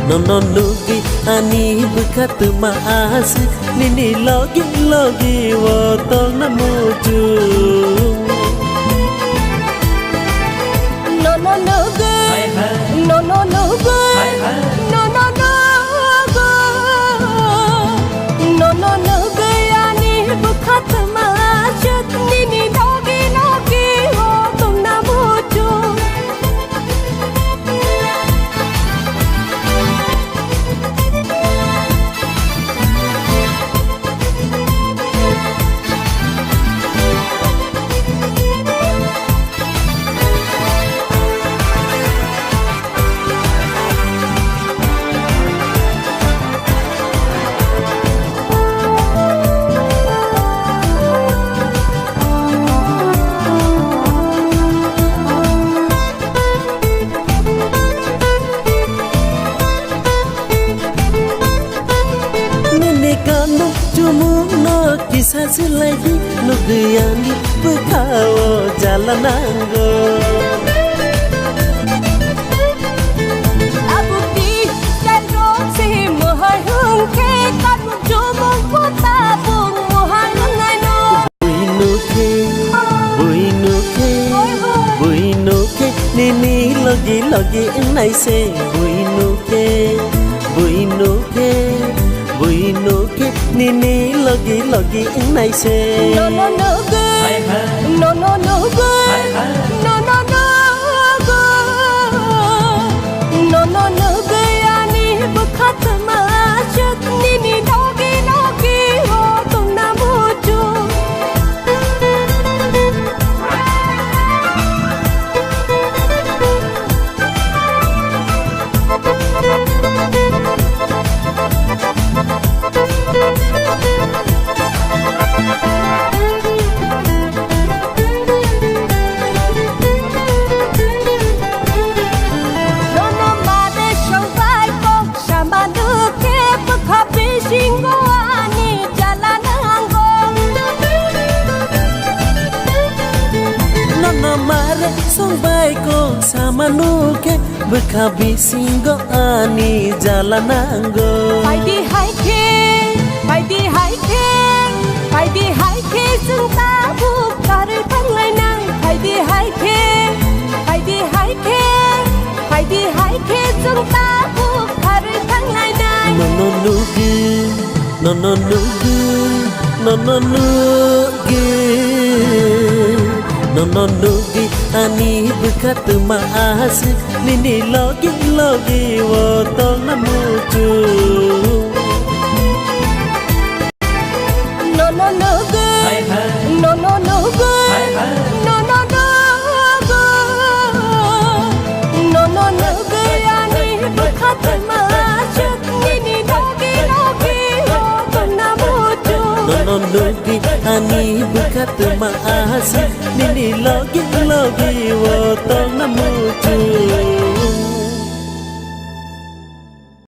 Nononugi ani bukat maas nini logi wotong namuju Nononugi ani bukat maas nini logi wotong namuju Kisah selagi nugayani berkawa jalan anggo Abukti dan roksi mohai hungke Kanu jomong kota pun mohai lengaino Buinuke Nini logi nai se Buinuke Nini logi nai se Nononugi ani bukat maas nini logi wotong namuju Song baiko sama nuke bekabi singgo ani jalan anggo Haidi haike senta bukar tanglai nang Haidi haike senta bukar tanglai nang Nononugi ani bukat maas nini logi wotong namuju Nononugi ani bukat maas nini logi wotong namuju Nononugi ani bukat maas nini logi wotong namuju